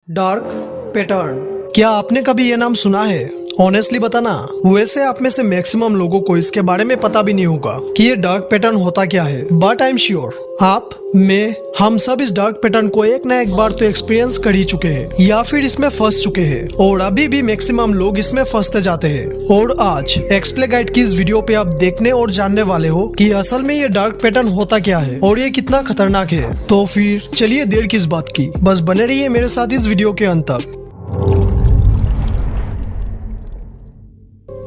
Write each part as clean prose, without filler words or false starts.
Dark pattern. क्या आपने कभी ये नाम सुना है? ऑनेस्टली बताना, वैसे आप में से मैक्सिमम लोगों को इसके बारे में पता भी नहीं होगा कि ये डार्क पैटर्न होता क्या है। बट आई एम श्योर आप, मैं, हम सब इस डार्क पैटर्न को एक ना एक बार तो एक्सपीरियंस कर ही चुके हैं या फिर इसमें फंस चुके हैं, और अभी भी मैक्सिमम लोग इसमें फंसते जाते हैं। और आज एक्सप्ले गाइड की इस वीडियो पे आप देखने और जानने वाले हो कि असल में ये डार्क पैटर्न होता क्या है और ये कितना खतरनाक है। तो फिर चलिए देर किस बात की, बस बने रहिए मेरे साथ इस वीडियो के अंत तक।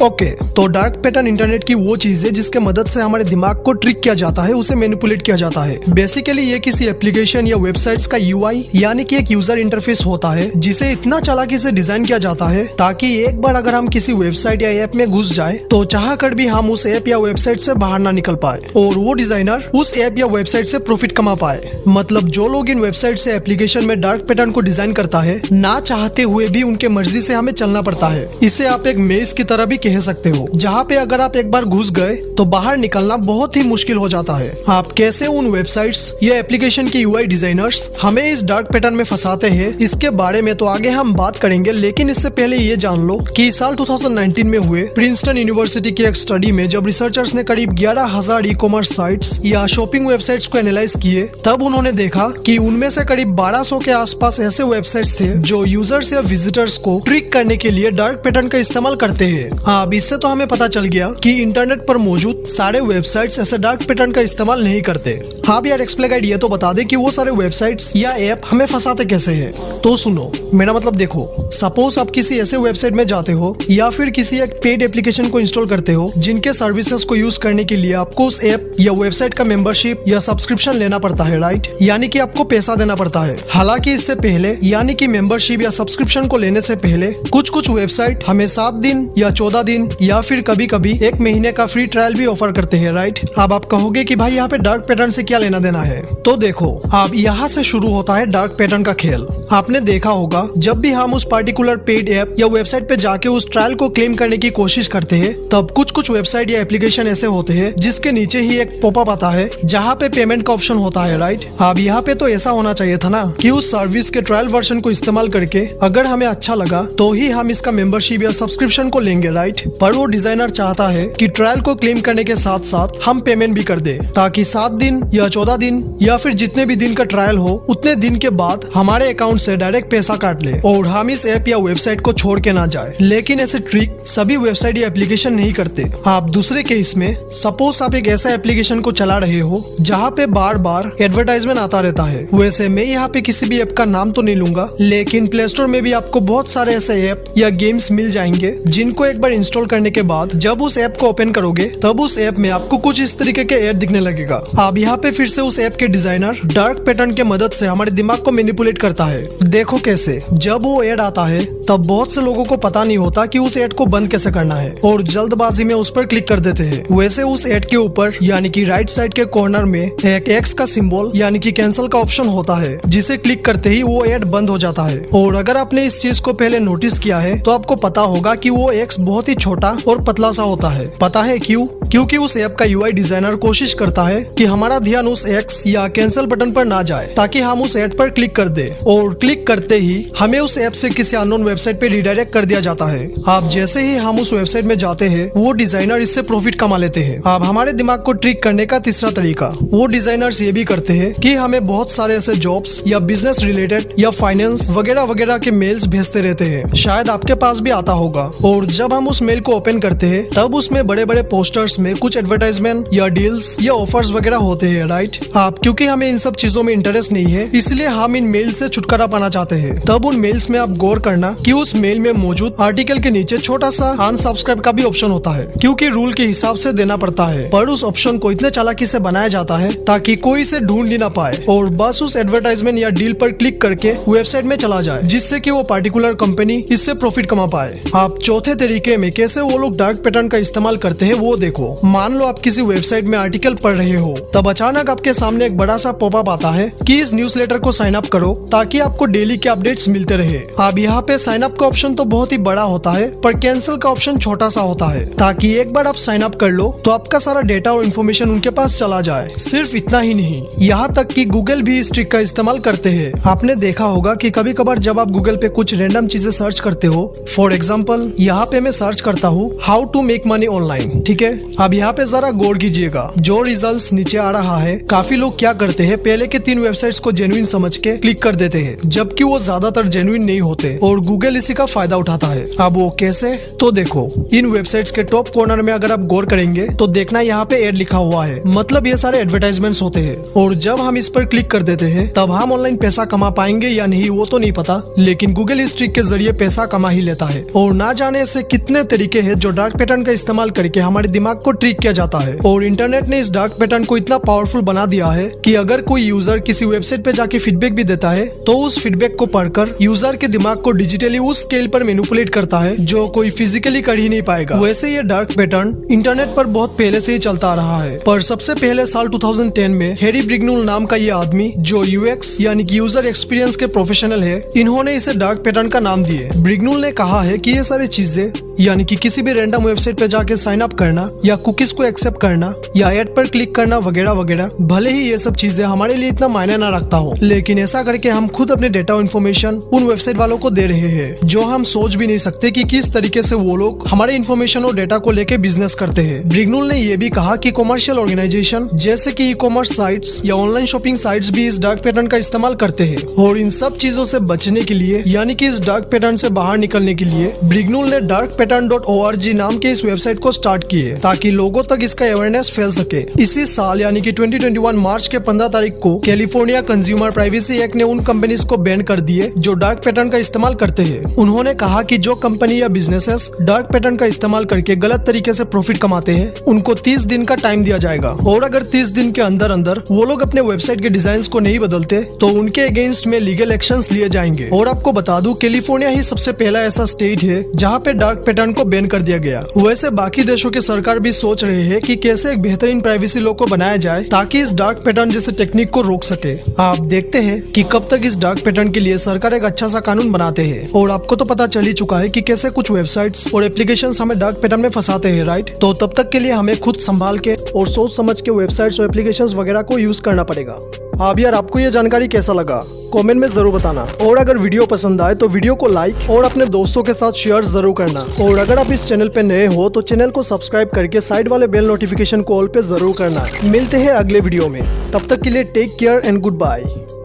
ओके, तो डार्क पैटर्न इंटरनेट की वो चीज है जिसके मदद से हमारे दिमाग को ट्रिक किया जाता है, उसे मैनिपुलेट किया जाता है। बेसिकली ये किसी एप्लीकेशन या वेबसाइट्स का यूआई यानी कि एक यूजर इंटरफेस होता है जिसे इतना चालाकी से डिजाइन किया जाता है ताकि एक बार अगर हम किसी वेबसाइट या ऐप में घुस जाए तो चाह कर भी हम उस ऐप या वेबसाइट से बाहर ना निकल पाए और वो डिजाइनर उस ऐप या वेबसाइट से प्रॉफिट कमा पाए। मतलब जो लोग इन वेबसाइट से एप्लीकेशन में डार्क पैटर्न को डिजाइन करता है, ना चाहते हुए भी उनके मर्जी से हमें चलना पड़ता है। इसे आप एक मेज की तरह भी कह सकते हो, जहाँ पे अगर आप एक बार घुस गए तो बाहर निकलना बहुत ही मुश्किल हो जाता है। आप कैसे उन वेबसाइट्स या एप्लीकेशन के यूआई डिजाइनर्स हमें इस डार्क पैटर्न में फंसाते हैं, इसके बारे में तो आगे हम बात करेंगे, लेकिन इससे पहले ये जान लो कि साल 2019 में हुए प्रिंसटन यूनिवर्सिटी की एक स्टडी में जब रिसर्चर्स ने करीब 11,000 ई कॉमर्स साइट्स या शॉपिंग वेबसाइट्स को एनालाइज किए, तब उन्होंने देखा कि उनमें से करीब 1200 के आसपास ऐसे वेबसाइट्स थे जो यूजर्स या विजिटर्स को ट्रिक करने के लिए डार्क पैटर्न का इस्तेमाल करते हैं। अब इससे तो हमें पता चल गया कि इंटरनेट पर मौजूद सारे वेबसाइट्स ऐसे डार्क पैटर्न का इस्तेमाल नहीं करते। आप यार एक्सप्ले गाइड ये तो बता दे कि वो सारे वेबसाइट्स या ऐप हमें फंसाते कैसे हैं। तो सुनो, मेरा मतलब देखो, सपोज आप किसी ऐसे वेबसाइट में जाते हो या फिर किसी एक पेड एप्लीकेशन को इंस्टॉल करते हो जिनके सर्विसेज को यूज करने के लिए आपको उस ऐप या वेबसाइट का मेंबरशिप या सब्सक्रिप्शन लेना पड़ता है, राइट? यानी कि आपको पैसा देना पड़ता है। हालांकि इससे पहले यानी कि मेंबरशिप या सब्सक्रिप्शन को लेने से पहले कुछ वेबसाइट हमें 7 दिन या 14 दिन या फिर कभी कभी 1 महीने का फ्री ट्रायल भी ऑफर करते हैं, राइट? अब आप कहोगे कि भाई यहाँ पे डार्क पैटर्न से क्या लेना देना है। तो देखो, अब यहाँ से शुरू होता है डार्क पैटर्न का खेल। आपने देखा होगा जब भी हम उस पार्टिकुलर पेड ऐप या वेबसाइट पे जाके उस ट्रायल को क्लेम करने की कोशिश करते हैं, तब कुछ वेबसाइट या एप्लीकेशन ऐसे होते हैं जिसके नीचे ही एक पॉपअप आता है जहाँ पे पेमेंट का ऑप्शन होता है, राइट? अब यहाँ पे तो ऐसा होना चाहिए था ना कि उस सर्विस के ट्रायल वर्जन को इस्तेमाल करके अगर हमें अच्छा लगा तो ही हम इसका मेंबरशिप या सब्सक्रिप्शन को लेंगे, राइट? पर वो डिजाइनर चाहता है कि ट्रायल को क्लेम करने के साथ साथ हम पेमेंट भी कर दे, ताकि 7 दिन या 14 दिन या फिर जितने भी दिन का ट्रायल हो उतने दिन के बाद हमारे अकाउंट से डायरेक्ट पैसा काट ले और हम इस ऐप या वेबसाइट को छोड़ के ना जाए। लेकिन ऐसे ट्रिक सभी वेबसाइट या एप्लीकेशन नहीं करते। आप दूसरे केस में सपोज आप एक ऐसा एप्लीकेशन को चला रहे हो जहाँ पे बार बार एडवर्टाइजमेंट आता रहता है। वैसे मैं यहाँ पे किसी भी ऐप का नाम तो नहीं लूंगा, लेकिन प्ले स्टोर में भी आपको बहुत सारे ऐसे ऐप या गेम्स मिल जाएंगे जिनको एक बार इंस्टॉल करने के बाद जब उस ऐप को ओपन करोगे तब उस ऐप में आपको कुछ इस तरीके के ऐड दिखने लगेगा। अब यहाँ पे फिर से उस ऐप के डिजाइनर डार्क पैटर्न के मदद से हमारे दिमाग को मैनिपुलेट करता है। देखो कैसे, जब वो ऐड आता है तब बहुत से लोगों को पता नहीं होता कि उस ऐड को बंद कैसे करना है और जल्दबाजी में उस पर क्लिक कर देते हैं। वैसे उस ऐड के ऊपर यानी कि राइट साइड के कॉर्नर में एक एक्स का सिंबल यानी कि कैंसिल का ऑप्शन होता है, जिसे क्लिक करते ही वो ऐड बंद हो जाता है। और अगर आपने इस चीज को पहले नोटिस किया है तो आपको पता होगा कि वो एक्स बहुत ही छोटा और पतला सा होता है। पता है क्यों? क्योंकि उस ऐप का यूआई डिजाइनर कोशिश करता है कि हमारा ध्यान उस एक्स या कैंसिल बटन पर ना जाए ताकि हम उस ऐड पर क्लिक कर दे, और क्लिक करते ही हमें उस ऐप से किसी अननोन वेबसाइट पे रिडायरेक्ट कर दिया जाता है। अब जैसे ही हम उस वेबसाइट में जाते हैं वो डिजाइनर इससे प्रॉफिट कमा लेते हैं। अब हमारे दिमाग को ट्रिक करने का तीसरा तरीका, वो डिजाइनर्स ये भी करते हैं कि हमें बहुत सारे ऐसे जॉब्स या बिजनेस रिलेटेड या फाइनेंस वगैरह वगैरह के मेल्स भेजते रहते हैं। शायद आपके पास भी आता होगा, और जब हम उस मेल को ओपन करते हैं तब उसमें बड़े बड़े पोस्टर्स में कुछ एडवर्टाइजमेंट या डील्स या ऑफर्स वगैरह होते हैं, राइट? आप क्योंकि हमें इन सब चीजों में इंटरेस्ट नहीं है इसलिए हम इन मेल से छुटकारा पाना चाहते हैं। तब उन मेल्स में आप गौर करना कि उस मेल में मौजूद आर्टिकल के नीचे छोटा सा अनसब्सक्राइब का भी ऑप्शन होता है, क्योंकि रूल के हिसाब से देना पड़ता है। पर उस ऑप्शन को इतने चालाकी से बनाया जाता है ताकि कोई इसे ढूंढ ही ना पाए और बस उस एडवर्टाइजमेंट या डील पर क्लिक करके वेबसाइट में चला जाए, जिससे कि वो पार्टिकुलर कंपनी इससे प्रॉफिट कमा पाए। आप चौथे तरीके में कैसे वो लोग डार्क पैटर्न का इस्तेमाल करते हैं वो देखो। मान लो आप किसी वेबसाइट में आर्टिकल पढ़ रहे हो, तब अचानक आपके सामने एक बड़ा सा पॉपअप आता है कि इस न्यूज़लेटर को साइन अप करो ताकि आपको डेली के अपडेट्स मिलते रहे। अब यहाँ पे साइन अप का ऑप्शन तो बहुत ही बड़ा होता है, पर कैंसिल का ऑप्शन छोटा सा होता है, ताकि एक बार आप साइन अप कर लो तो आपका सारा डेटा और इन्फॉर्मेशन उनके पास चला जाए। सिर्फ इतना ही नहीं, यहाँ तक कि गूगल भी इस ट्रिक का इस्तेमाल करते हैं। आपने देखा होगा कि कभी कभार जब आप गूगल पे कुछ रैंडम चीजें सर्च करते हो, फॉर एग्जाम्पल यहाँ पे मैं सर्च करता हूँ how to make money online, ठीक है। अब यहाँ पे जरा गौर कीजिएगा, जो रिजल्ट्स नीचे आ रहा है, काफी लोग क्या करते हैं, पहले के 3 वेबसाइट्स को जेन्युइन समझ के क्लिक कर देते हैं, जबकि वो ज्यादातर जेन्युइन नहीं होते और गूगल इसी का फायदा उठाता है। अब वो कैसे, तो देखो, इन वेबसाइट्स के टॉप कॉर्नर में अगर आप गौर करेंगे तो देखना यहाँ पे एड लिखा हुआ है, मतलब ये सारे एडवर्टाइजमेंट्स होते हैं। और जब हम इस पर क्लिक कर देते हैं तब हम ऑनलाइन पैसा कमा पाएंगे या नहीं वो तो नहीं पता, लेकिन गूगल इस ट्रिक के जरिए पैसा कमा ही लेता है। और ना जाने ऐसे कितने तरीके हैं जो डार्क पैटर्न का इस्तेमाल करके हमारे दिमाग को ट्रिक किया जाता है। और इंटरनेट ने इस डार्क पैटर्न को इतना पावरफुल बना दिया है कि अगर कोई यूजर किसी वेबसाइट पे जाके फीडबैक भी देता है तो उस फीडबैक को पढ़कर यूजर के दिमाग को डिजिटली उस स्केल पर मैनिपुलेट करता है जो कोई फिजिकली कर ही नहीं पाएगा। वैसे ये डार्क पैटर्न इंटरनेट पर बहुत पहले से ही चलता आ रहा है, पर सबसे पहले साल 2010 में हैरी ब्रिगनुल नाम का ये आदमी, जो यूएक्स यानी कि यूजर एक्सपीरियंस के प्रोफेशनल है, इन्होंने इसे डार्क पैटर्न का नाम दिए। ब्रिगनुल ने कहा है कि ये सारी चीजें, यानी कि किसी भी रैंडम वेबसाइट पे जाके साइन अप करना या कुकीज को एक्सेप्ट करना या ऐड पर क्लिक करना वगैरह वगैरह, भले ही ये सब चीजें हमारे लिए इतना मायने ना रखता हो, लेकिन ऐसा करके हम खुद अपने डेटा और इन्फॉर्मेशन उन वेबसाइट वालों को दे रहे हैं, जो हम सोच भी नहीं सकते कि किस तरीके से वो लोग हमारे इन्फॉर्मेशन और डेटा को लेके बिजनेस करते हैं। ब्रिगनुल ने ये भी कहा कि कॉमर्शियल ऑर्गेनाइजेशन जैसे कि ई-कॉमर्स साइट्स या ऑनलाइन शॉपिंग साइट्स भी इस डार्क पैटर्न का इस्तेमाल करते हैं। और इन सब चीजों से बचने के लिए, यानी कि इस डार्क पैटर्न से बाहर निकलने के लिए, ब्रिगनुल ने darkpattern.org नाम के इस वेबसाइट को स्टार्ट किए ताकि लोगों तक इसका अवेयरनेस फैल सके। इसी साल यानी कि 2021 मार्च के 15 तारीख को कैलिफोर्निया कंज्यूमर प्राइवेसी एक्ट ने उन कंपनीज को बैन कर दिए जो डार्क पैटर्न का इस्तेमाल करते हैं। उन्होंने कहा कि जो कंपनी या बिजनेसेस डार्क पैटर्न का इस्तेमाल करके गलत तरीके से प्रॉफिट कमाते हैं, उनको 30 दिन का टाइम दिया जाएगा, और अगर 30 दिन के अंदर अंदर वो लोग अपने वेबसाइट के डिजाइन को नहीं बदलते तो उनके अगेंस्ट में लीगल एक्शंस लिए जाएंगे। और आपको बता दूं, कैलिफोर्निया ही सबसे पहला ऐसा स्टेट है जहाँ पे डार्क पैटर्न को बैन कर दिया गया। वैसे बाकी देशों की सरकार भी सोच रहे हैं कि कैसे एक बेहतरीन प्राइवेसी लॉ को बनाया जाए ताकि इस डार्क पैटर्न जैसे टेक्निक को रोक सके। आप देखते हैं कि कब तक इस डार्क पैटर्न के लिए सरकार एक अच्छा सा कानून बनाते हैं। और आपको तो पता चल ही चुका है कि कैसे कुछ वेबसाइट्स और एप्लीकेशंस हमें डार्क पैटर्न में फंसाते हैं, राइट। तो तब तक के लिए हमें खुद संभाल के और सोच समझ के वेबसाइट्स और एप्लीकेशंस वगैरह को यूज करना पड़ेगा। अब यार, आपको ये जानकारी कैसा लगा कमेंट में जरूर बताना। और अगर वीडियो पसंद आए तो वीडियो को लाइक और अपने दोस्तों के साथ शेयर जरूर करना। और अगर आप इस चैनल पे नए हो तो चैनल को सब्सक्राइब करके साइड वाले बेल नोटिफिकेशन को ऑल पे जरूर करना। मिलते हैं अगले वीडियो में, तब तक के लिए take care and good bye.